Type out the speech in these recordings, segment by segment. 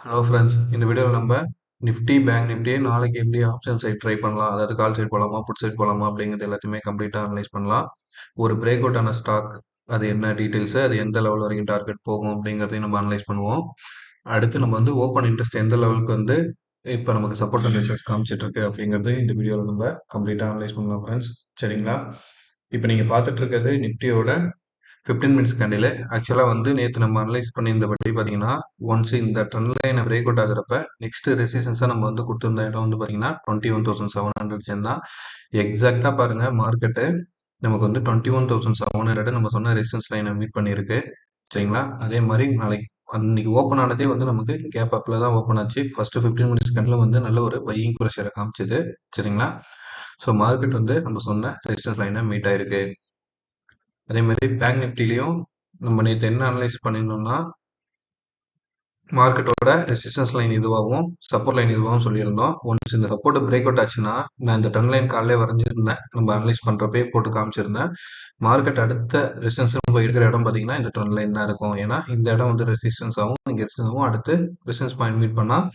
Hello friends, இந்த வீடியோவில் நம்ம நிஃப்டி பேங்க் நிஃப்டியே நாளைக்கு எப்படி ஆப்ஷன் சைட் ட்ரை பண்ணலாம், அதாவது கால் சைட் போகலாமா புட் சைட் போகலாமா அப்படிங்கிறது எல்லாத்தையுமே கம்ப்ளீட்டாக அனலைஸ் பண்ணலாம். ஒரு பிரேக் அவுட் ஆன ஸ்டாக், அது என்ன டீட்டெயில்ஸு, அது எந்த லெவல் வரைக்கும் டார்கெட் போகும் அப்படிங்கிறதையும் நம்ம அனலைஸ் பண்ணுவோம். அடுத்து நம்ம வந்து ஓப்பன் இன்ட்ரெஸ்ட் எந்த லெவலுக்கு வந்து இப்போ நமக்கு சப்போர்ட் அண்ட் ரெசிஸ்டன்ஸ் காமிச்சிட்டு இருக்கு அப்படிங்கிறது இந்த வீடியோவில் நம்ம கம்ப்ளீட்டாக அனலைஸ் பண்ணலாம் ஃப்ரெண்ட்ஸ். சரிங்களா? இப்போ நீங்கள் பார்த்துட்டு இருக்கிறது நிஃப்டியோட 15 மினிட்ஸ் கேண்டில். ஆக்சுவலாக வந்து நேற்று நம்ம அனலைஸ் பண்ணியிருந்தபடி பார்த்தீங்கன்னா, ஒன்ஸ் இந்த ட்ரெண்ட் லைனை பிரேக் அவுட் ஆகுறப்ப நெக்ஸ்ட் ரெசிஸ்டன்ஸாக நம்ம வந்து கொடுத்துருந்த இடம் வந்து பார்த்தீங்கன்னா 21,700 தான். எக்ஸாக்டாக பாருங்க, மார்க்கெட்டு நமக்கு வந்து 21,700 நம்ம சொன்ன ரெசிஸ்டன்ஸ் லைனை மீட் பண்ணியிருக்கு. சரிங்களா? அதே மாதிரி நாளைக்கு அன்னைக்கு ஓப்பன் ஆனதே வந்து நமக்கு கேப் அப்பில் தான் ஓப்பன் ஆச்சு. ஃபர்ஸ்ட் 15 மினிட்ஸ் கேண்டில் வந்து நல்ல ஒரு பையிங் ப்ரெஷரை காமிச்சது. சரிங்களா? ஸோ மார்க்கெட் வந்து நம்ம சொன்ன ரெசிஸ்டன்ஸ் லைனை மீட் ஆயிருக்கு. அதே மாதிரி பேங்க் நிஃப்டிலையும் நம்ம நேற்று என்ன அனலைஸ் பண்ணியிருந்தோம்னா, மார்க்கெட்டோட ரெசிஸ்டன்ஸ் லைன் இதுவாகவும் சப்போர்ட் லைன் இதுவாகவும் சொல்லியிருந்தோம். ஒன்ஸ் இந்த சப்போர்ட் பிரேக் அவுட் ஆச்சுன்னா, நான் இந்த ட்ரெண்ட் லைன் காலையிலே வரைஞ்சிருந்தேன், நம்ம அனலைஸ் பண்ணுறப்பே போட்டு காமிச்சிருந்தேன். மார்க்கெட் அடுத்த ரெசிஸ்டன்ஸ் போய் இருக்கிற இடம் பார்த்தீங்கன்னா இந்த ட்ரெண்ட் லைன் தான் இருக்கும். ஏன்னா இந்த இடம் வந்து ரெசிஸ்டன்ஸ் ஆகும், இங்கே ரெசிஸ்டன்ஸ் ஆகும். அடுத்து ரெசிஸ்டன்ஸ் பாயிண்ட் மீட் பண்ணால்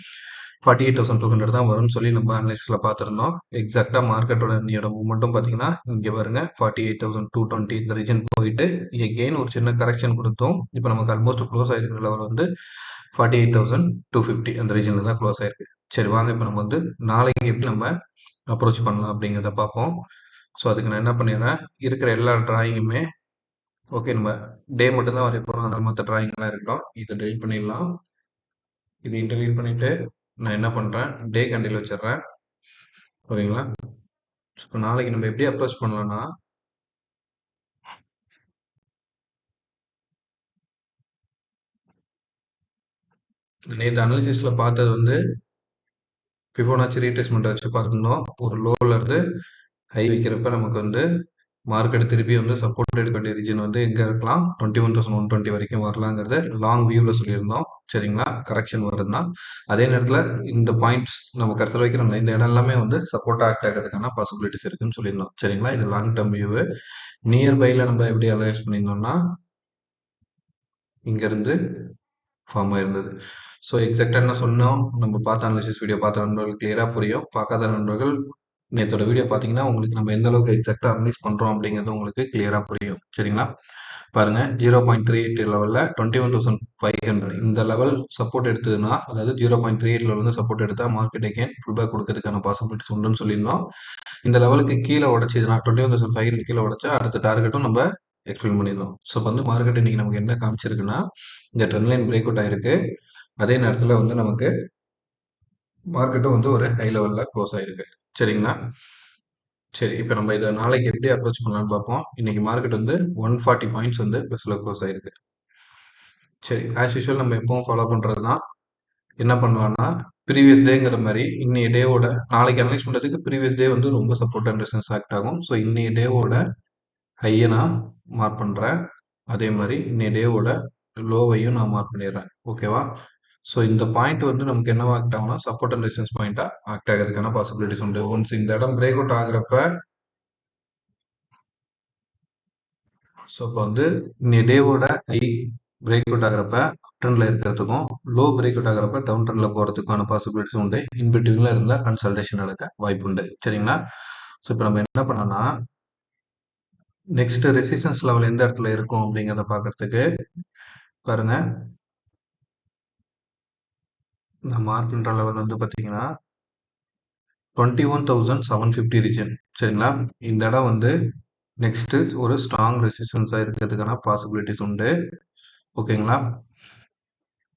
48,200 தான் வரும்னு சொல்லி நம்ம அனலைஸில் பார்த்துருந்தோம். எக்ஸாக்டாக மார்க்கெட்டோட இன்னையோட மூவ்மெண்ட்டும் பார்த்தீங்கன்னா இங்கே பாருங்க 48,220 இந்த ரீஜன் போயிட்டு எகெயின் ஒரு சின்ன கரெக்ஷன் கொடுத்தோம். இப்போ நமக்கு ஆல்மோஸ்ட் க்ளோஸ் ஆகிருக்கிற லெவல் வந்து 48,250 அந்த ரீஜனில் தான் க்ளோஸ் ஆயிருக்கு. சரி வாங்க, இப்போ நம்ம வந்து நாளைக்கு எப்படி நம்ம அப்ரோச் பண்ணலாம் அப்படிங்கிறத பார்ப்போம். ஸோ அதுக்கு நான் என்ன பண்ணிடுறேன், இருக்கிற எல்லா டிராயிங்குமே ஓகே, நம்ம டே மட்டும் தான் வரைய போகிறோம், அதனால் மற்ற டிராயிங்லாம் இருக்கட்டும், இதை டெலிட் பண்ணிடலாம். இதையும் டெலிட் பண்ணிவிட்டு நான் என்ன பண்ணுறேன், டே கேண்டில் வச்சிடுறேன். ஓகேங்களா? இப்போ நாளைக்கு நம்ம எப்படி அப்ரோச் பண்ணலாம்னா, நேற்று அனாலிசிஸில் பார்த்தது வந்து ஃபிபோனாச்சி ரீட்ரேஸ்மெண்ட் வச்சு பார்த்துருந்தோம். ஒரு லோவில் இருந்து ஹை வைக்கிறப்ப நமக்கு வந்து மார்க்கெட் திருப்பி வந்து சப்போர்ட் எடுக்க வேண்டிய ரீஜன் வந்து எங்கே இருக்கலாம், 21,120 வரைக்கும் வரலாங்கிறத லாங் வியூவில் சொல்லியிருந்தோம். சரிங்களா? கரெக்ஷன் வருதுன்னா அதே நேரத்தில் இந்த பாயிண்ட்ஸ் நம்ம கர்சர் வைக்கிறோம்ல, இந்த இடம் எல்லாமே வந்து சப்போர்ட் ஆக்ட் ஆகிறதுக்கான பாசிபிலிட்டிஸ் இருக்குன்னு சொல்லியிருந்தோம். சரிங்களா? இது லாங் டேர்ம் வியூவு. நியர்பையில் நம்ம எப்படி அனலைஸ் பண்ணியிருந்தோம்னா, இங்கேருந்து ஃபார்ம் ஆயிருந்தது. ஸோ எக்ஸாக்டாக என்ன சொன்னோம், நம்ம பார்த்த அனாலிசிஸ் வீடியோ பார்த்த நண்பர்கள் கிளியராக புரியும். பார்க்காத நண்பர்கள் நேற்றோட வீடியோ பார்த்தீங்கன்னா உங்களுக்கு நம்ம எந்த அளவுக்கு எக்ஸாக்டாக அனலைஸ் பண்ணுறோம் அப்படிங்கிறது உங்களுக்கு கிளியராக புரியும். சரிங்களா? பாருங்க, 0.38 லெவலில் 21,500 இந்த லெவல் சப்போர்ட் எடுத்ததுன்னா, அதாவது 0.38 லெவல் வந்து சப்போர்ட் எடுத்தால் மார்க்கெட் அகேன் ஃபுல் பேக் கொடுக்கறதுக்கான பாசிபிலிட்டிஸ் உண்டுன்னு சொல்லியிருந்தோம். இந்த லெவலுக்கு கீழே உடச்சிதுன்னா 21,500 கீழே உடச்சா அடுத்த டார்கெட்டும் நம்ம எக்ஸ்பிளைன் பண்ணியிருந்தோம். ஸோ வந்து மார்க்கெட் இன்னைக்கு நமக்கு என்ன காமிச்சிருக்குன்னா, இந்த ட்ரெண்ட் லைன் பிரேக் அவுட் ஆயிருக்கு. அதே நேரத்தில் வந்து நமக்கு மார்க்கெட்டும் வந்து ஒரு ஹை லெவலில் க்ளோஸ் ஆயிருக்கு. சரிங்களா? சரி, இப்போ நம்ம இதை நாளைக்கு எப்படி அப்ரோச் பண்ணலாம்னு பார்ப்போம். இன்னைக்கு மார்க்கெட் வந்து 140 பாயிண்ட்ஸ் வந்து ப்ளஸில் க்ளோஸ் ஆயிருக்கு. சரி, ஆஸ் யூஷுவல் நம்ம எப்பவும் ஃபாலோ பண்ணுறது தான். என்ன பண்ணலாம்னா, ப்ரீவியஸ் டேங்கிற மாதிரி இன்னைய டேவோட நாளைக்கு அனலைஸ் பண்ணுறதுக்கு ப்ரீவியஸ் டே வந்து ரொம்ப சப்போர்ட் அண்ட் ரெசிஸ்டன்ஸ் ஆக்ட் ஆகும். ஸோ இன்னைய டேவோட ஹையை நான் மார்க் பண்ணுறேன். அதே மாதிரி இன்னைய டேவோட லோவையும் நான் மார்க் பண்ணிடுறேன். ஓகேவா? ஸோ இந்த பாயிண்ட் வந்து நமக்கு என்னவா ஆக்ட் ஆகும்னா, சப்போர்ட் அண்ட் ரெசிஸ்டன்ஸ் பாயிண்ட்டாக ஆக்ட் ஆகிறதுக்கான பாசிபிலிட்டிஸ் உண்டு. ஒன்ஸ் இந்த இடம் பிரேக் அவுட் ஆகுறப்ப, ஸோ இப்போ வந்து இன்னைய டேவோட ஹை பிரேக் அவுட் ஆகிறப்ப அப் ட்ரெண்டில் இருக்கிறதுக்கும், லோ பிரேக் அவுட் ஆகிறப்ப டவுன் ட்ரெண்டில் போகிறதுக்கான பாசிபிலிட்டிஸ் உண்டு. இன்பிட்வீனில் இருந்தால் கன்சல்டேஷன் நடக்க வாய்ப்பு உண்டு. சரிங்களா? ஸோ இப்போ நம்ம என்ன பண்ணலாம்னா, நெக்ஸ்ட் ரெசிஸ்டன்ஸ் லெவல் எந்த இடத்துல இருக்கும் அப்படிங்கிறத பார்க்கறதுக்கு பாருங்க, நான் மார்க் பண்ணுற லெவல் வந்து பார்த்தீங்கன்னா 21,750 ரீஜன். சரிங்களா? இந்த இடம் வந்து நெக்ஸ்ட் ஒரு ஸ்ட்ராங் ரெசிஸ்டன்ஸாக இருக்கிறதுக்கான பாசிபிலிட்டிஸ் உண்டு. ஓகேங்களா?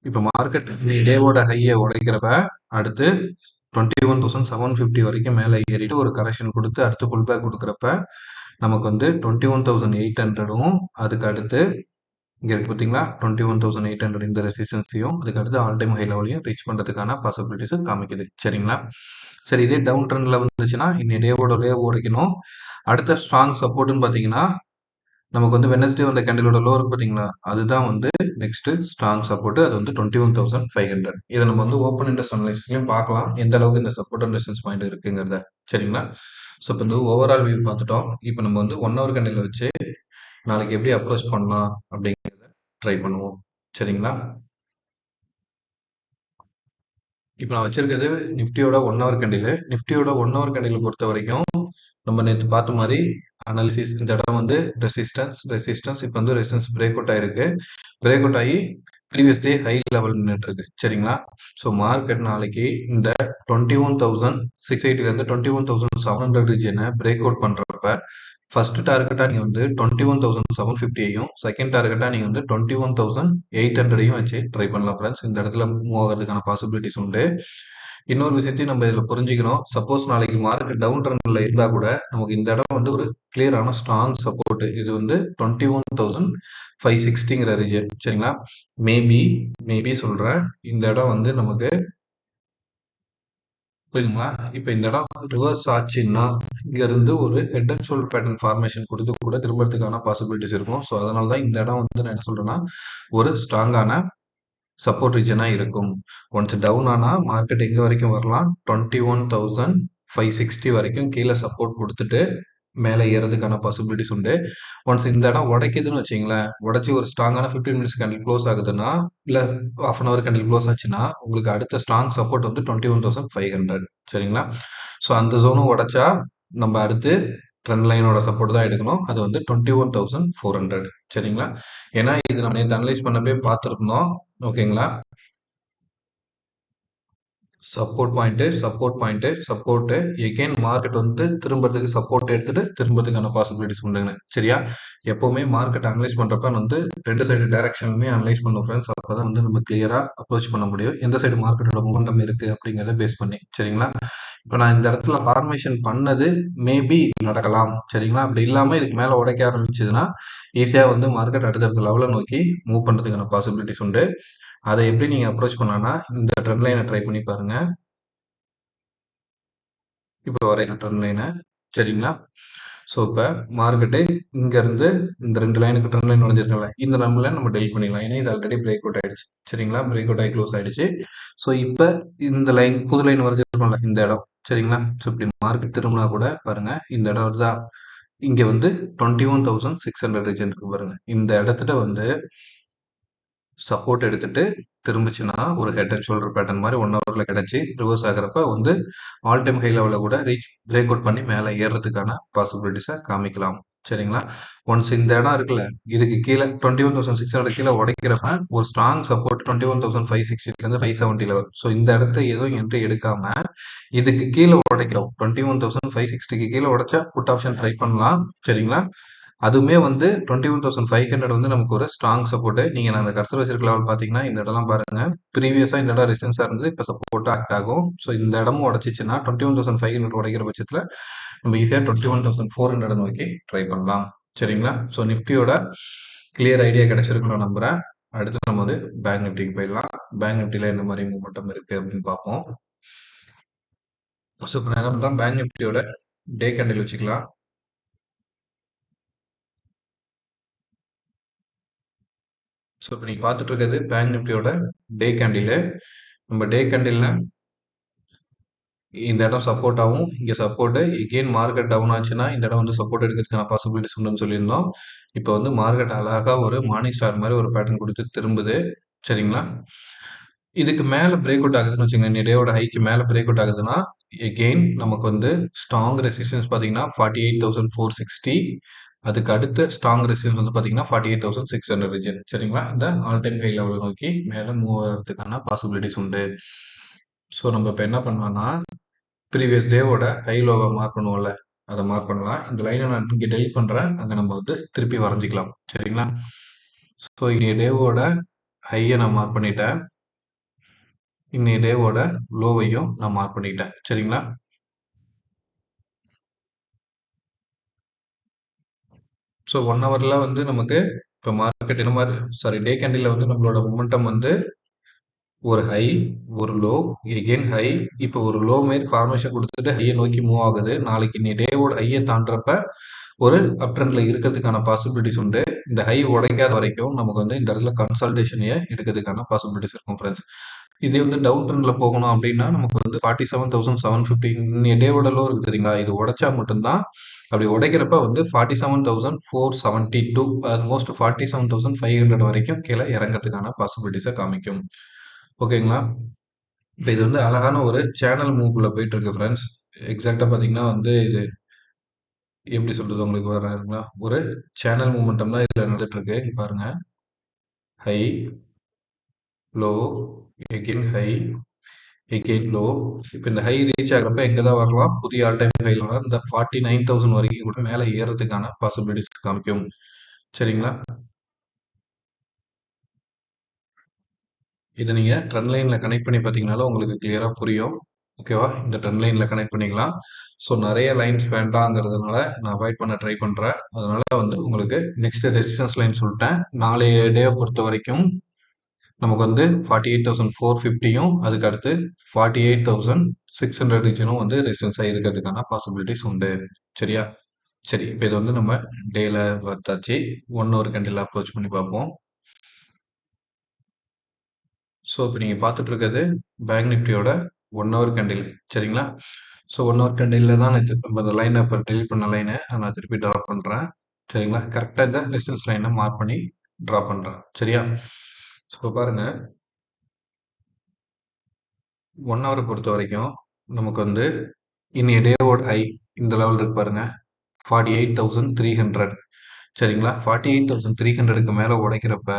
இப்போ மார்க்கெட் டேவோட ஹையை உடைக்கிறப்ப அடுத்து 21,750 வரைக்கும் மேலே ஏறிட்டு ஒரு கரெக்ஷன் கொடுத்து அடுத்து புல் பேக் கொடுக்குறப்ப நமக்கு வந்து 21,800ம் அதுக்கு அடுத்து இங்கே இருக்குது பார்த்தீங்களா, 21,800 இந்த ரெசிஸ்டன்ஸையும் அதுக்கு அடுத்து ஆல் டைம் ஹை லெவலையும் ரீச் பண்ணுறதுக்கான பாசிபிலிட்டிஸும் காமிக்குது. சரிங்களா? சரி, இதே டவுன் ட்ரெண்டில் வந்துச்சுன்னா இன்னைய டேவோட டே உடைக்கணும். அடுத்த ஸ்ட்ராங் சப்போர்ட்டுன்னு பார்த்தீங்கன்னா நமக்கு வந்து வெனஸ்டே வந்த கேண்டிலோட லோ இருக்கு பார்த்தீங்களா, அதுதான் வந்து நெக்ஸ்ட் ஸ்ட்ராங் சப்போர்ட். அது வந்து 21,500. இதை நம்ம வந்து ஓப்பன் இன்ட்ரெஸ்ட் அனலைசிஸ்லையும் பார்க்கலாம், எந்த அளவுக்கு இந்த சப்போர்ட் அண்ட் ரெசிஸ்டன்ஸ் பாயிண்ட் இருக்குங்கிறத. சரிங்களா? ஸோ இப்போ வந்து ஓவரால் வியூ பார்த்துட்டோம். இப்போ நம்ம வந்து 1 ஹவர் கேண்டில் வச்சு நாளைக்கு எப்படி அப்ரோச் பண்ணலாம் அப்படிங்கிறத ட்ரை பண்ணுவோம். சரிங்களா? இப்போ நான் வச்சிருக்கிறது நிஃப்டியோட 1 ஹவர் கேண்டில். நிஃப்டியோட 1 ஹவர் கேண்டில் பொறுத்த வரைக்கும் நம்ம நேற்று பார்த்த மாதிரி அனாலிசிஸ் இந்த இடம் வந்து ரெசிஸ்டன்ஸ் இப்போ வந்து ரெசிஸ்டன்ஸ் பிரேக் அவுட் ஆயிருக்கு. பிரேக் அவுட் ஆகி ப்ரீவியஸ் டே ஹை லெவல் நின்றுட்டு இருக்கு. சரிங்களா? ஸோ மார்க்கெட் நாளைக்கு இந்த 21,680 21,700 ரீஜனை பிரேக் அவுட் பண்றப்ப ஃபர்ஸ்ட் டார்கெட்டா நீங்க வந்து 21,750யும் செகண்ட் டார்கெட்டா நீங்க வந்து 21,800யும் வச்சு ட்ரை பண்ணலாம் ஃப்ரெண்ட்ஸ். இந்த இடத்துல மூவ் ஆகிறதுக்கான பாசிபிலிட்டிஸ் உண்டு. இன்னொரு விஷயத்தையும் நம்ம இதில் புரிஞ்சுக்கணும். சப்போஸ் நாளைக்கு மார்க்கெட் டவுன் ட்ரெண்ட்ல இருந்தா கூட நமக்கு இந்த இடம் வந்து ஒரு கிளியரான ஸ்ட்ராங் சப்போர்ட். இது வந்து 21,560ங்கிற ரீஜன். சரிங்களா? மேபி மேபி சொல்றேன், இந்த இடம் வந்து நமக்கு புரியுதுங்களா? இப்ப இந்த இடம் ரிவர்ஸ் ஆச்சுன்னா இங்க இருந்து ஒரு head and shoulder pattern formation கொடுத்து கூட திரும்பறதுக்கான பாசிபிலிட்டிஸ் இருக்கும். ஸோ அதனால தான் இந்த இடம் வந்து நான் என்ன சொல்றேன்னா ஒரு ஸ்ட்ராங்கான சப்போர்ட் ரீஜனா இருக்கும். ஒன்ஸ் டவுன் ஆனா மார்க்கெட் எங்க வரைக்கும் வரலாம்? 21,560 வரைக்கும் கீழே சப்போர்ட் கொடுத்துட்டு மேலே ஏறதுக்கான பாசிபிலிட்டிஸ் உண்டு. ஒன்ஸ் இந்த இடம் உடைக்குதுன்னு வச்சுங்களேன், உடைச்சி ஒரு ஸ்ட்ராங்கான 15 மினிட்ஸ் கேண்டில் க்ளோஸ் ஆகுதுன்னா, இல்லை half an hour candle close ஆச்சுன்னா உங்களுக்கு அடுத்த ஸ்ட்ராங் சப்போர்ட் வந்து 21,500. சரிங்களா? ஸோ அந்த ஜோனும் உடைச்சா நம்ம அடுத்து ட்ரெண்ட் லைனோட சப்போர்ட் தான் எடுக்கணும். அது வந்து 21,400. சரிங்களா? ஏன்னா இது நம்ம நேற்று அனலைஸ் பண்ணவே பார்த்துருந்தோம். ஓகேங்களா? சப்போர்ட் எகைன் மார்க்கெட் வந்து திரும்பறதுக்கு சப்போர்ட் எடுத்துட்டு திரும்பறதுக்கான பாசிபிலிட்டிஸ் உண்டுங்க. சரியா? எப்பவுமே மார்க்கெட் அனலைஸ் பண்றப்ப வந்து ரெண்டு சைடு டைரக்ஷனுமே அனலைஸ் பண்ணும் ஃப்ரெண்ட்ஸ். அப்பதான் வந்து நம்ம கிளியரா அப்ரோச் பண்ண முடியும். எந்த சைடு மார்க்கெட்டோட மூமெண்டம் இருக்கு அப்படிங்கிறத பேஸ் பண்ணி. சரிங்களா? இப்போ நான் இந்த இடத்துல ஃபார்மேஷன் பண்ணது மேபி நடக்கலாம். சரிங்களா? அப்படி இல்லாம இதுக்கு மேல உடைக்க ஆரம்பிச்சதுன்னா ஈஸியா வந்து மார்க்கெட் அடுத்தடுத்த லெவலை நோக்கி மூவ் பண்றதுக்கான பாசிபிலிட்டிஸ் உண்டு. அதை எப்படி நீங்க அப்ரோச் பண்ணலாம்னா இந்த ட்ரெண்ட் லைனை ட்ரை பண்ணி பாருங்க. இப்போ வரைகிற ட்ரெண்ட் லைனை. சரிங்களா? ஸோ இப்போ மார்க்கெட்டு இங்கேருந்து இந்த 2 லைனுக்கு ட்ரெண்ட் லைன் வரைஞ்சிருக்கல, இந்த நம்பரில் நம்ம டெலிட் பண்ணிடலாம். ஏன்னா இது ஆல்ரெடி பிரேக் அவுட் ஆயிடுச்சு. சரிங்களா? பிரேக் அவுட் ஆகி க்ளோஸ் ஆயிடுச்சு. ஸோ இப்போ இந்த லைன் புது லைன் வரைஞ்சிருக்கோம்ல இந்த இடம். சரிங்களா? ஸோ இப்படி மார்க்கெட் திரும்பினா கூட பாருங்க இந்த இடம் வருதா, இங்கே வந்து 21,600 ரீஜன் இருக்கு பாருங்க. இந்த இடத்துல வந்து சப்போர்ட் எடுத்துட்டு திரும்பிச்சுன்னா ஒரு ஹெட் அண்ட் ஷோல்டர் பேட்டர்ன் மாதிரி 1 ஹவர்ல கிடைச்சி ரிவர்ஸ் ஆகிறப்ப வந்து ஆல் டைம் ஹை லெவலில் கூட பிரேக் அவுட் பண்ணி மேலே ஏறுறதுக்கான பாசிபிலிட்டிஸை காமிக்கலாம். சரிங்களா? ஒன்ஸ் இந்த இடம் இருக்குல்ல, இதுக்கு கீழே 21,600 கீழே உடைக்கிறப்ப ஒரு ஸ்ட்ராங் சப்போர்ட் 21,560 570 லெவல். ஸோ இந்த இடத்துல எதுவும் என்ட்ரி எடுக்காம இதுக்கு கீழே உடைக்கிறோம். 21,560க்கு கீழே உடைச்சா புட் ஆப்ஷன் ட்ரை பண்ணலாம். சரிங்களா? அதுவுமே வந்து 21,500 வந்து நமக்கு ஒரு ஸ்ட்ராங் சப்போர்ட். நீங்க நான் அந்த கர்சர் வச்சிருக்க லெவல் பாத்தீங்கன்னா இந்த இடம்லாம் பாருங்க. ப்ரீவியஸா இந்த இடம் ரெசிஸ்டன்ஸா இருந்தது, இப்ப சப்போர்ட் ஆக்ட் ஆகும். ஸோ இந்த இடமும் உடைச்சிச்சுன்னா 21,500 உடைக்கிற பட்சத்துல நம்ம ஈஸியா 21,400 நோக்கி ட்ரை பண்ணலாம். சரிங்களா? ஸோ நிஃப்டியோட கிளியர் ஐடியா கிடைச்சிருக்கணும் நம்புறேன். அடுத்து நம்ம வந்து பேங்க் நிஃப்டிக்கு போயிடலாம். பேங்க் நிஃப்டில என்ன மாதிரி மூமெண்டம் இருக்கு அப்படின்னு பார்ப்போம். ஸோ இப்போ நான் என்ன பண்றேன், பேங்க் நிஃப்டியோட டே கேண்டில் வச்சுக்கலாம். ஸோ இப்போ நீங்கள் பார்த்துட்டு இருக்கிறது பேங்க் நிஃப்டியோட டே கேண்டில். நம்ம டே கேண்டில்ல இந்த இடம் சப்போர்ட் ஆகும், இங்கே சப்போர்ட். எகெயின் மார்க்கெட் டவுன் ஆச்சுன்னா இந்த இடம் வந்து சப்போர்ட் எடுக்கிறதுக்கான பாசிபிலிட்டிஸ் உண்டுன்னு சொல்லியிருந்தோம். இப்போ வந்து மார்க்கெட் அழகா ஒரு மார்னிங் ஸ்டார் மாதிரி ஒரு பேட்டர்ன் கொடுத்து திரும்புது. சரிங்களா? இதுக்கு மேலே பிரேக் அவுட் ஆகுதுன்னு வச்சுக்கோங்க, டேவோட ஹைக்கு மேலே பிரேக் அவுட் ஆகுதுன்னா எகெயின் நமக்கு வந்து ஸ்ட்ராங் ரெசிஸ்டன்ஸ் பார்த்தீங்கன்னா 48,460. அதுக்கு அடுத்த ஸ்ட்ராங் ரெசிஸ்டன்ஸ் வந்து பார்த்தீங்கன்னா 48,600 ரீஜன். சரிங்களா? இந்த ஆல் டைம் ஹை லெவல் நோக்கி மேலே மூவ் ஆகிறதுக்கான பாசிபிலிட்டிஸ் உண்டு. ஸோ நம்ம இப்போ என்ன பண்ணலாம்னா ப்ரீவியஸ் டேவோட ஹை லோவை மார்க் பண்ணுவோம்ல, அதை மார்க் பண்ணலாம். இந்த லைனை நான் இங்கே டெலிட் பண்ணுறேன், அங்கே நம்ம வந்து திருப்பி வரைஞ்சிக்கலாம். சரிங்களா? ஸோ இங்கே டேவோட ஹையை நான் மார்க் பண்ணிட்டேன், இன்னைய டேவோட லோவையும் நான் மார்க் பண்ணிட்டேன். சரிங்களா? ஸோ 1 ஹவர்ல வந்து நமக்கு இப்போ மார்க்கெட் என்ன மாதிரி டே கேண்டில் வந்து நம்மளோட மொமெண்டம் வந்து ஒரு ஹை, ஒரு லோ, எகெயின் ஹை, இப்போ ஒரு லோ மாரி ஃபார்மேஷன் கொடுத்துட்டு ஹையை நோக்கி மூவ் ஆகுது. நாளைக்கு நீ டேவோட ஹையை தாண்டறப்ப ஒரு அப் ட்ரெண்ட்ல இருக்கிறதுக்கான பாசிபிலிட்டிஸ் உண்டு. இந்த ஹை உடைக்காத வரைக்கும் நமக்கு வந்து இந்த இடத்துல கன்சல்டேஷனையே எடுக்கிறதுக்கான பாசிபிலிட்டிஸ் இருக்கும் ஃப்ரெண்ட்ஸ். இதே வந்து டவுன் ட்ரெண்ட்ல போகணும் அப்படின்னா நமக்கு வந்து 47,750 இன்னைய டேவோட லோ இருக்கு தெரியுங்களா, இது உடைச்சா மட்டும்தான். அப்படி உடைக்கிறப்ப வந்து 47,472 ஆல்மோஸ்ட் 47,500 வரைக்கும் கீழே இறங்கிறதுக்கான பாசிபிலிட்டிஸை காமிக்கும். ஓகேங்களா? இப்போ இது வந்து அழகான ஒரு சேனல் மூவ்க்குள்ள போயிட்டு இருக்கு ஃப்ரெண்ட்ஸ். எக்ஸாக்ட்டா பார்த்தீங்கன்னா வந்து இது எப்படி சொல்றது உங்களுக்கு வராதுங்களா? ஒரு சேனல் மூவ்மெண்டம் தான் இதுல நடந்துட்டு இருக்கு. இங்க பாருங்க. High, low, again high, again low. இப்போ இந்த ஹை ரீச் ஆகுறப்ப எங்க தான் வரலாம்? புதிய ஆல் டைம் ஹைல வரலாம். இந்த 49,000 வரைக்கும் கூட மேல ஏறதுக்கான பாசிபிலிட்டிஸ் காமிக்கும். சரிங்களா? இத நீங்க ட்ரெண்ட் லைன்ல கனெக்ட் பண்ணி பார்த்தீங்கனாலும் உங்களுக்கு கிளியரா புரியும். ஓகேவா? இந்த ட்ரெண்ட் லைன்ல கனெக்ட் பண்ணிக்கலாம். ஸோ நெறைய லைன்ஸ் வேண்டாங்கிறதுனால நான் அவாய்ட் பண்ண ட்ரை பண்றேன். அதனால வந்து உங்களுக்கு நெக்ஸ்ட் ரெசிஸ்டன்ஸ் லைன் சொல்ட்டேன். நாளைய டேவ பொறுத்தவரைக்கும் நமக்கு வந்து 48,450யும் அதுக்கு அடுத்து 48,600 ரீஜனும் வந்து ரெசிஸ்டன்ஸா இருக்கிறதுக்கான பாசிபிலிட்டிஸ் உண்டு. சரியா? சரி. இப்ப இத வந்து நம்ம டேல பார்த்தாச்சு. 1 ஹவர் கேண்டில்ல அப்ரோச் பண்ணி பார்ப்போம். ஸோ, இப்ப நீங்க பார்த்துட்டு இருக்கிறது பேங்க் நிஃப்டியோட 1 ஹவர் கேண்டில். சரிங்களா? ஸோ 1 ஹவர் கேண்டில்ல தான் நான் நம்ம அந்த லைன இப்ப டெலீட் பண்ண லைன நான் திருப்பி டிரா பண்றேன். சரிங்களா? கரெக்ட்டா இந்த ரெசிஸ்டன்ஸ் லைன மார்க் பண்ணி டிரா பண்றேன். சரியா? ஸோ இப்ப பாருங்க 1 ஹவர பொறுத்தவரைக்கும் நமக்கு வந்து இன்னைய டேவோட ஹை இந்த லெவல் இருக்கு பாருங்க. 48,300 சரிங்களா? 48,300க்கு மேல உடைக்கிறப்ப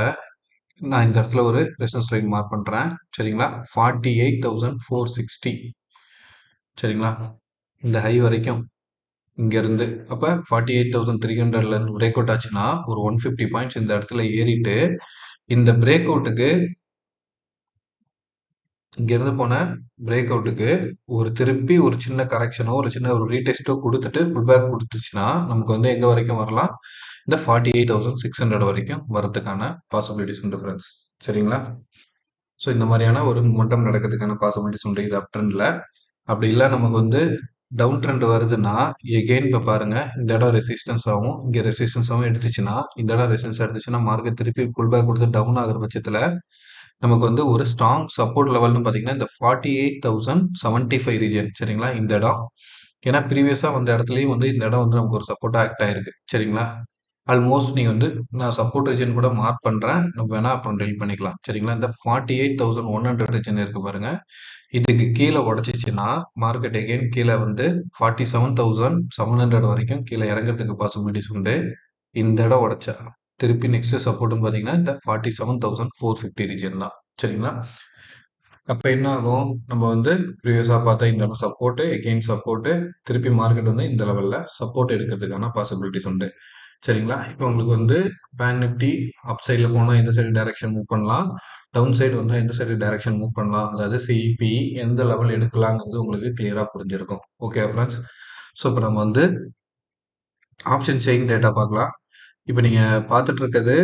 நான் இந்த இடத்துல ஒரு ரெசிஸ்டன்ஸ் லைன் மார்க் பண்றேன். சரிங்களா? 48,460 சரிங்களா? இந்த ஹை வரைக்கும் இங்க இருந்து அப்ப 48,300ல இருந்து பிரேக் அவுட் ஆச்சுன்னா ஒரு 150 பாயிண்ட்ஸ் இந்த இடத்துல ஏறிட்டு இந்த பிரேக் அவுட்டுக்கு இங்க இருந்து போன பிரேக் அவுட்டுக்கு ஒரு திருப்பி ஒரு சின்ன கரெக்ஷனோ ஒரு சின்ன ஒரு ரீடெஸ்ட்டோ கொடுத்துட்டு புல் பேக் கொடுத்துச்சுன்னா நமக்கு வந்து எங்க வரைக்கும் வரலாம் இந்த 48,600 வரைக்கும் வரதுக்கான பாசிபிலிட்டிஸ் உண்டு ஃப்ரெண்ட்ஸ் சரிங்களா ஸோ இந்த மாதிரியான ஒரு மொமெண்டம் நடக்கிறதுக்கான பாசிபிலிட்டிஸ் உண்டு இது அப் ட்ரெண்ட்ல அப்படி இல்லை நமக்கு வந்து டவுன் ட்ரெண்ட் வருதுன்னா எகெயின் இப்போ பாருங்க இந்த இடம் ரெசிஸ்டன்ஸ் ஆகும் இங்கே ரெசிஸ்டன்ஸ் ஆகும் எடுத்துச்சுன்னா இந்த இடம் ரெசிஸ்டன்ஸ் எடுத்துச்சுன்னா மார்க்கெட் திருப்பி புல் பேக் கொடுத்து டவுன் ஆகிற பட்சத்தில் நமக்கு வந்து ஒரு ஸ்ட்ராங் சப்போர்ட் லெவல்னு பார்த்தீங்கன்னா இந்த 48,075 ரீஜன் சரிங்களா இந்த இடம் ஏன்னா ப்ரீவியஸாக வந்த இடத்துலையும் வந்து இந்த இடம் வந்து நமக்கு ஒரு சப்போர்ட்டாக ஆக்ட் ஆயிருக்கு சரிங்களா ஆல்மோஸ்ட் நீங்கள் வந்து நான் சப்போர்ட் ரீஜன் கூட மார்க் பண்ணுறேன் நம்ம வேணா அப்புறம் டெலிட் பண்ணிக்கலாம் சரிங்களா இந்த 48,100 ரீஜன் இருக்கு பாருங்க இதுக்கு கீழே உடச்சிச்சுன்னா மார்க்கெட் எகெயின் கீழே வந்து 47,700 வரைக்கும் கீழே இறங்குறதுக்கு பாசிபிலிட்டிஸ் உண்டு இந்த இடம் உடைச்சா திருப்பி நெக்ஸ்ட் சப்போர்ட்னு பார்த்தீங்கன்னா இந்த 47,450 ரீஜன் தான் சரிங்களா அப்போ என்ன ஆகும் நம்ம வந்து ப்ரீவியஸாக பார்த்தா இந்த இடம் சப்போர்ட்டு எகெயின் சப்போர்ட்டு திருப்பி மார்க்கெட் வந்து இந்த லெவலில் சப்போர்ட் எடுக்கிறதுக்கான பாசிபிலிட்டிஸ் உண்டு சரிங்களா இப்போ உங்களுக்கு வந்து பேங்க் நிஃப்டி அப் சைடில் போனால் எந்த சைடு டைரக்ஷன் மூவ் பண்ணலாம் டவுன் சைடு வந்து எந்த சைடு டைரக்ஷன் மூவ் பண்ணலாம் அதாவது சிபி எந்த லெவல் எடுக்கலாங்கிறது உங்களுக்கு கிளியராக புரிஞ்சிருக்கும் ஓகே ஃப்ரெண்ட்ஸ் ஸோ இப்போ நம்ம வந்து ஆப்ஷன் செயின் டேட்டா பார்க்கலாம் இப்போ நீங்கள் பார்த்துட்டு இருக்கிறது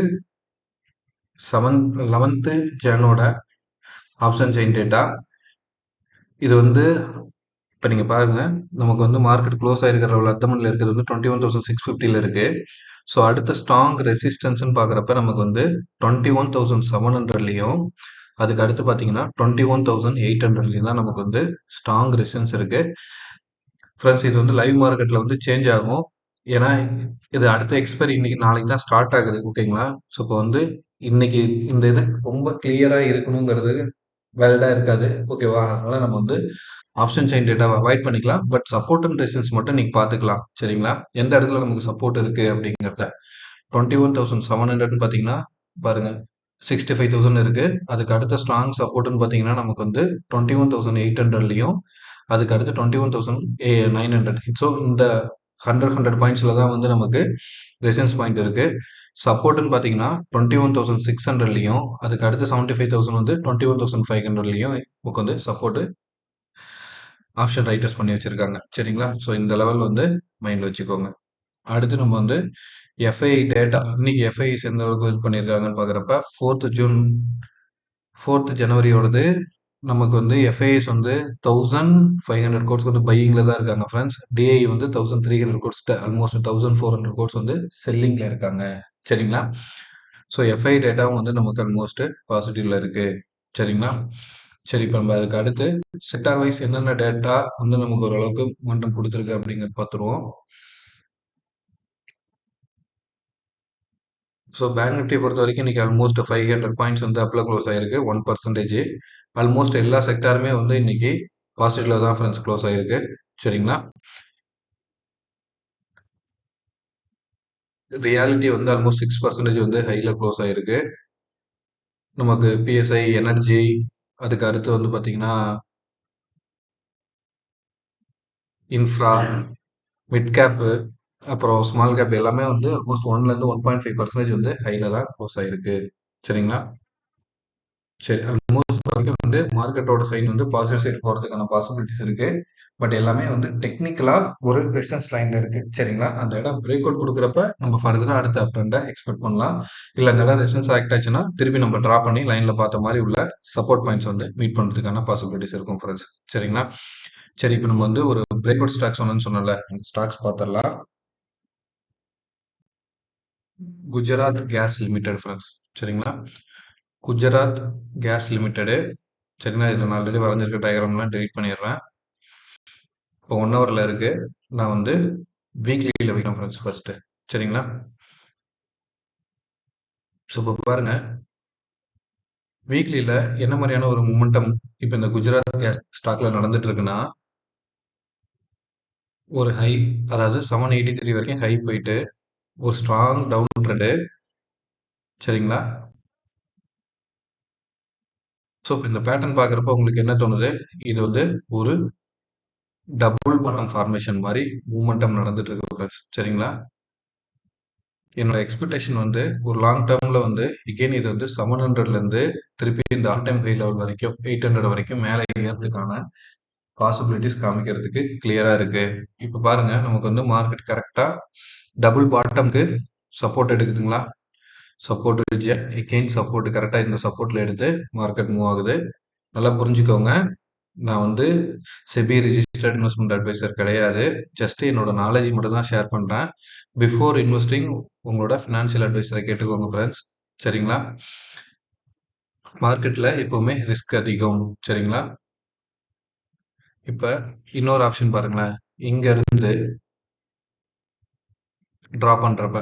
11th ஜனோட ஆப்ஷன் செயின் டேட்டா இது வந்து இப்போ நீங்கள் பாருங்க நமக்கு வந்து மார்க்கெட் க்ளோஸ் ஆகிருக்கிற லெவல் அர்த்தமனில் இருக்கிறது வந்து 21,650ல இருக்கு ஸோ அடுத்த ஸ்ட்ராங் ரெசிஸ்டன்ஸ்னு பார்க்குறப்ப நமக்கு வந்து 21,700லையும் அதுக்கு அடுத்து பார்த்தீங்கன்னா 21,800லையும் தான் நமக்கு வந்து ஸ்ட்ராங் ரெசிஸ்டன்ஸ் இருக்கு ஃப்ரெண்ட்ஸ் இது வந்து லைவ் மார்க்கெட்டில் வந்து சேஞ்ச் ஆகும் ஏன்னா இது அடுத்த எக்ஸ்பைரி இன்னைக்கு நாளைக்கு தான் ஸ்டார்ட் ஆகுது ஓகேங்களா ஸோ இப்போ வந்து இன்னைக்கு இந்த இது ரொம்ப கிளியராக இருக்கணுங்கிறது வேலிடா இருக்காது ஓகேவா அதனால நம்ம வந்து ஆப்ஷன் செயின் டேட்டாவை அவாய்ட் பண்ணிக்கலாம் பட் சப்போர்ட் அண்ட் ரெசிஸ்டன்ஸ் மட்டும் நீங்க பாத்துக்கலாம் சரிங்களா எந்த இடத்துல நமக்கு சப்போர்ட் இருக்கு அப்படிங்கிறத 21,700 பார்த்தீங்கன்னா பாருங்க 65,000 இருக்கு அதுக்கு அடுத்த ஸ்ட்ராங் சப்போர்ட்னு பார்த்தீங்கன்னா நமக்கு வந்து 21,800லையும் அதுக்கு அடுத்து 21,900 ஸோ இந்த 100 பாயிண்ட்ஸ்ல தான் வந்து நமக்கு ரெசிஸ்டன்ஸ் பாயிண்ட் இருக்கு சப்போர்ட்னு பார்த்தீங்கன்னா 21,600லையும் அதுக்கு அடுத்து 75,000 வந்து 21,500லையும் நமக்கு வந்து சப்போர்ட் ஆப்ஷன் ரைட்டர்ஸ் பண்ணி வச்சிருக்காங்க சரிங்களா ஸோ இந்த லெவல் வந்து மைண்டில் வச்சுக்கோங்க அடுத்து நம்ம வந்து எஃப்ஐ டேட்டா இன்னைக்கு எஃப்ஐஸ் எந்த அளவுக்கு இது பண்ணியிருக்காங்கன்னு பார்க்குறப்ப 4th ஜனவரியோடது நமக்கு வந்து எஃப்ஐஎஸ் வந்து 1,500 கோர்ஸ் வந்து பையிங்ல தான் இருக்காங்க ஃப்ரெண்ட்ஸ் டிஐ வந்து 1,300 கோர்ஸ் ஆல்மோஸ்ட் 1,400 கோர்ஸ் வந்து செல்லிங்ல இருக்காங்க சரிங்களா ஸோ எஃப்ஐ டேட்டாவும் வந்து நமக்கு ஆல்மோஸ்ட் பாசிட்டிவ்ல இருக்கு சரிங்களா சரி இப்போ நம்ம அதுக்கு அடுத்து செக்டார் வைஸ் என்னென்ன டேட்டா வந்து நமக்கு ஓரளவுக்கு மட்டம் கொடுத்துருக்கு அப்படிங்கிறத பார்த்துருவோம் ஸோ பேங்க் நிஃப்டி பொறுத்த வரைக்கும் இன்னைக்கு ஆல்மோஸ்ட் 500 பாயிண்ட்ஸ் வந்து அப்ல க்ளோஸ் ஆயிருக்கு 1%. ஆல்மோஸ்ட் எல்லா செக்டாருமே வந்து இன்னைக்கு பாசிட்டிவ்ல தான் ஃப்ரெண்ட்ஸ் க்ளோஸ் ஆயிருக்கு. சரிங்களா? ரியாலிட்டி வந்து ஆல்மோஸ்ட் 6% வந்து ஹைல க்ளோஸ் ஆயிருக்கு. நமக்கு பிஎஸ்ஐ, எனர்ஜி, அதுக்கு அடுத்து வந்து பார்த்தீங்கன்னா, இன்ஃப்ரா, மிட் கேப்பு, அப்புறம் ஸ்மால் கேப் எல்லாமே வந்து ஆல்மோஸ்ட் 1லேருந்து 1.5% வந்து ஹைல தான் க்ளோஸ் ஆயிருக்கு. சரிங்களா? சரி. ஆல்மோஸ்ட் வரைக்கும் வந்து மார்க்கெட்டோட சைன் வந்து பாசிட்டிவ் சைடு போறதுக்கான பாசிபிலிட்டிஸ் இருக்கு. பட் எல்லாமே வந்து டெக்னிக்கலா ஒரு ரெசிஸ்டன்ஸ் லைன்ல இருக்கு. சரிங்களா? அந்த இடம் பிரேக் அவுட் குடுக்குறப்ப நம்ம ஃபர்தரா அடுத்த அப் ட்ரெண்ட எக்ஸ்பெக்ட் பண்ணலாம். இல்ல அந்த இடம் ரெசிஸ்டன்ஸ் ஆக்ட் ஆச்சுன்னா, திருப்பி நம்ம டிரா பண்ணி லைன்ல பார்த்த மாரி உள்ள சப்போர்ட் பாயிண்ட்ஸ் வந்து மீட் பண்றதுக்கான பாசிபிலிட்டிஸ் இருக்கும் ஃபிரெண்ட்ஸ். சரிங்களா? சரி, இப்ப நம்ம வந்து ஒரு பிரேக் அவுட் ஸ்டாக் சொன்னேன்ல. அந்த ஸ்டாக்ஸ் பார்த்துரலாம். Gujarat gas limited friends. சரிங்களா? Gujarat gas limited. சரிங்களா? இதுல நான் ஆல்ரெடி வரைஞ்சிருக்க டயகிராம்லாம் டெலீட் பண்ணிடுறேன். இப்போ 1 ஹவர்ல இருக்கு. நான் வந்து வீக்லில வைக்கிறேன் ஃப்ரெண்ட்ஸ் ஃபர்ஸ்ட்டு. சரிங்களா? ஸோ இப்போ பாருங்க, வீக்லில என்ன மாரியான ஒரு மொமெண்டம் இப்ப இந்த குஜராத் கேஸ் ஸ்டாக்ல நடந்துட்டு இருக்குன்னா, ஒரு ஹை, அதாவது 783 வரைக்கும் ஹை போயிட்டு, ஒரு ஸ்ட்ராங் டவுன் ட்ரெண்டு. சரிங்களா? ஸோ இப்ப இந்த பேட்டர்ன் பார்க்குறப்போ உங்களுக்கு என்ன தோணுது? இது வந்து ஒரு டபுள் பாட்டம் ஃபார்மேஷன் மாரி மூவ்மெண்டம் நடந்துட்டு இருக்கு ஃப்ரெண்ட்ஸ். சரிங்களா? என்னோட எக்ஸ்பெக்டேஷன் வந்து ஒரு லாங் டேர்ம்ல வந்து எகெயின் இது வந்து 700லேருந்து திருப்பி இந்த ஆல் டைம் ஹை லெவல் வரைக்கும் 800 வரைக்கும் மேலே ஏறதுக்கான பாசிபிலிட்டிஸ் காமிக்கிறதுக்கு கிளியரா இருக்கு. இப்போ பாருங்க, நமக்கு வந்து மார்க்கெட் கரெக்டா டபுள் பாட்டம்க்கு சப்போர்ட் எடுக்குதுங்களா? Support region, again support correct இந்த சப்போர்ட்ல எடுத்து மார்க்கெட் மூவ் ஆகுது. நல்லா புரிஞ்சுக்கோங்க. நான் வந்து செபி ரிஜிஸ்டர்ட் இன்வெஸ்ட்மெண்ட் அட்வைசர் கிடையாது. ஜஸ்ட் என்னோட நாலேஜ் மட்டும் தான் ஷேர் பண்றேன். பிஃபோர் இன்வெஸ்டிங் உங்களோட ஃபினான்ஷியல் அட்வைசரை கேட்டுக்கோங்க ஃப்ரெண்ட்ஸ். சரிங்களா? மார்க்கெட்ல எப்பவுமே ரிஸ்க் அதிகம். சரிங்களா? இப்ப இன்னொரு ஆப்ஷன் பாருங்களேன். இங்க இருந்து டிரா பண்றப்ப,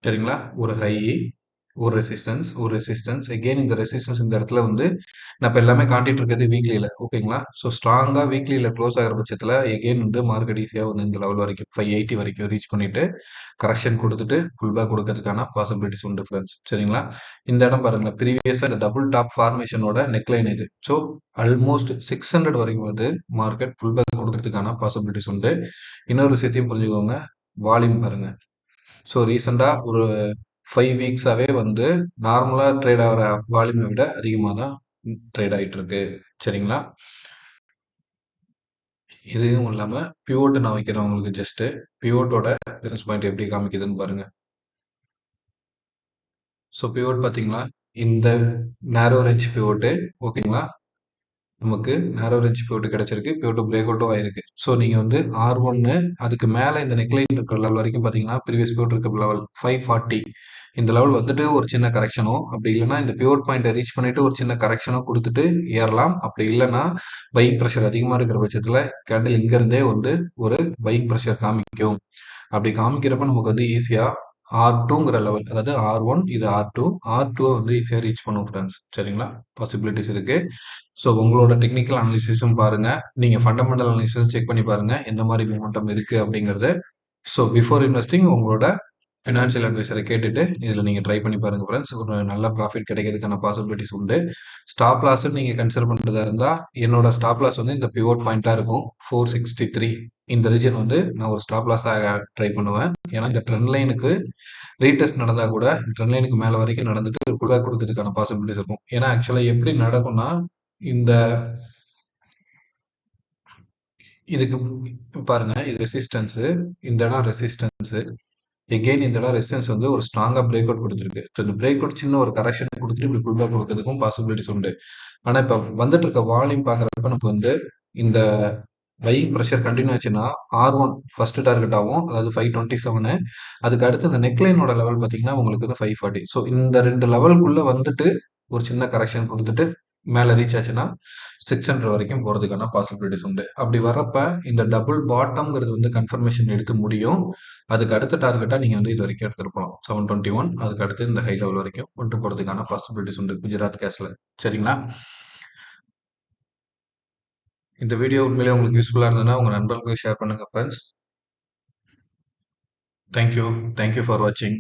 சரிங்களா? ஒரு ஹை, ஒரு ரெசிஸ்டன்ஸ், ஒரு ரெசிஸ்டன்ஸ். எகெயின் இந்த ரெசிஸ்டன்ஸ் இந்த இடத்துல வந்து நான் இப்ப எல்லாமே காட்டிட்டு இருக்கிறது வீக்லில. ஓகேங்களா? ஸோ ஸ்ட்ராங்கா வீக்லில க்ளோஸ் ஆகுற பட்சத்துல எகெயின் வந்து மார்க்கெட் ஈஸியா வந்து இந்த லெவல் வரைக்கும் 580 வரைக்கும் ரீச் பண்ணிட்டு கரெக்ஷன் குடுத்துட்டு புல் பேக் குடுக்கறதுக்கான பாசிபிலிட்டிஸ் உண்டு ஃபிரெண்ட்ஸ். சரிங்களா? இந்த இடம் பாருங்க. ப்ரீவியஸா இந்த டபுள் டாப் ஃபார்மேஷனோட நெக்லைன் இது. ஸோ ஆல்மோஸ்ட் 600 வரைக்கும் வந்து மார்க்கெட் புல் பேக் குடுக்கறதுக்கான பாசிபிலிட்டிஸ் உண்டு. இன்னொரு விஷயத்தையும் புரிஞ்சுக்கோங்க. வால்யூம் பாருங்க. ஸோ ரீசெண்டா ஒரு 5 வீக்ஸாவே வந்து நார்மலா ட்ரேட் ஆகுற வால்யூமை விட அதிகமா தான் ட்ரேட் ஆயிட்டு இருக்கு. சரிங்களா? இதுவும் இல்லாம பிவோட் நான் வைக்கிறேன் உங்களுக்கு ஜஸ்ட். பிவோட்டோட ரெசிஸ்டன்ஸ் பாயிண்ட் எப்படி காமிக்குதுன்னு பாருங்க. ஸோ பிவோட் பார்த்தீங்களா? இந்த நேரோ ரேஞ்ச் பிவோட்டு. ஓகேங்களா? நமக்கு நேரோ ரேஞ்ச் பிவோட் கிடைச்சிருக்கு. பிவோட் பிரேக் அவுட்டும் ஆயிருக்கு. ஸோ நீங்க வந்து R1 அதுக்கு மேல இந்த நெக்லைன் இருக்கிற லெவல் வரைக்கும் பார்த்தீங்கன்னா, ப்ரீவியஸ் பிவோட் இருக்க லெவல் 540 இந்த லெவல் வந்துட்டு ஒரு சின்ன கரெக்ஷனோ, அப்படி இல்லன்னா இந்த பிவோட் பாயிண்ட்ட ரீச் பண்ணிட்டு ஒரு சின்ன கரெக்ஷனோ குடுத்துட்டு ஏறலாம். அப்படி இல்லன்னா பையிங் பிரஷர் அதிகமா இருக்கிற பட்சத்துல கேண்டில் இங்க இருந்தே வந்து ஒரு பையிங் பிரஷர் காமிக்கும். அப்படி காமிக்கிறப்ப நமக்கு வந்து ஈஸியா R2ங்கிற லெவல், அதாவது R1 இது R2, R2 வந்து ஈஸியா ரீச் பண்ணும் ஃப்ரெண்ட்ஸ். சரிங்களா? பாசிபிலிட்டிஸ் இருக்கு. ஸோ உங்களோட டெக்னிக்கல் அனாலிசிஸும் பாருங்க. நீங்க ஃபண்டமெண்டல் அனாலிசிஸ் செக் பண்ணி பாருங்க. எந்த மாரி மொமெண்டம் இருக்கு அப்படிங்கிறது. ஸோ பிஃபோர் இன்வெஸ்டிங் உங்களோட ஃபினான்ஷியல் அட்வைசரை கேட்டுட்டு இதில் நீங்கள் ட்ரை பண்ணி பாருங்க ஃப்ரெண்ட்ஸ். ஒரு நல்ல ப்ராஃபிட் கிடைக்கிறதுக்கான பாசிபிலிட்டிஸ் உண்டு. ஸ்டாப் லாஸும் நீங்கள் கன்சிடர் பண்ணுறதா இருந்தால் என்னோட ஸ்டாப் லாஸ் வந்து இந்த பிவோட் பாயிண்ட்டாக இருக்கும் 463. இந்த ரீஜன் வந்து நான் ஒரு ஸ்டாப் லாஸாக ட்ரை பண்ணுவேன். ஏன்னா இந்த ட்ரெண்ட் லைனுக்கு ரீடெஸ்ட் நடந்தா கூட ட்ரெண்ட் லைனுக்கு மேலே வரைக்கும் நடந்துட்டு புல் பேக் கொடுக்கறதுக்கான பாசிபிலிட்டிஸ் இருக்கும். ஏன்னா ஆக்சுவலாக எப்படி நடக்கும்னா, இந்த இதுக்கு பாருங்க, இது ரெசிஸ்டன்ஸ், இந்த இடம் ரெசிஸ்டன்ஸ். எகெயின் இந்த இடம் ரெசிஸ்டன்ஸ் வந்து ஒரு ஸ்ட்ராங்கா பிரேக் அவுட் கொடுத்துருக்கு. ஸோ இந்த பிரேக் அவுட் சின்ன ஒரு கரெக்ஷன் கொடுத்துட்டு இப்படி புல் பேக் கொடுக்கறதுக்கும் பாசிபிலிட்டிஸ் உண்டு. ஆனா இப்ப வந்துட்டு இருக்க வால்யூம் பாக்குறப்ப நமக்கு வந்து இந்த பையிங் ப்ரெஷர் கண்டினியூ ஆச்சுன்னா R1 ஃபர்ஸ்ட் டார்கெட் ஆகும், அதாவது 527. அதுக்கு அடுத்து இந்த நெக்லைனோட லெவல் பாத்தீங்கன்னா உங்களுக்கு வந்து 540. ஸோ இந்த ரெண்டு லெவலுக்குள்ள வந்துட்டு ஒரு சின்ன கரெக்ஷன் கொடுத்துட்டு மேல ரீச் ஆச்சுன்னா 600 வரைக்கும் போறதுக்கான பாசிபிலிட்டிஸ் உண்டு. அப்படி வர்றப்ப இந்த டபுள் பாட்டம்ங்கிறது வந்து கன்ஃபர்மேஷன் எடுத்து முடியும். அதுக்கு அடுத்த டார்கெட்டா நீங்க வந்து இது வரைக்கும் எடுத்துட்டு போகலாம் 721. அதுக்கு அடுத்து இந்த ஹை லெவல் வரைக்கும் கொண்டு போறதுக்கான பாசிபிலிட்டிஸ் உண்டு குஜராத் கேஸ்ல. சரிங்களா? இந்த வீடியோ உண்மையிலேயே உங்களுக்கு யூஸ்ஃபுல்லா இருந்ததுன்னா உங்க நண்பர்களுக்கு ஷேர் பண்ணுங்க friends. Thank you. Thank you for வாட்சிங்.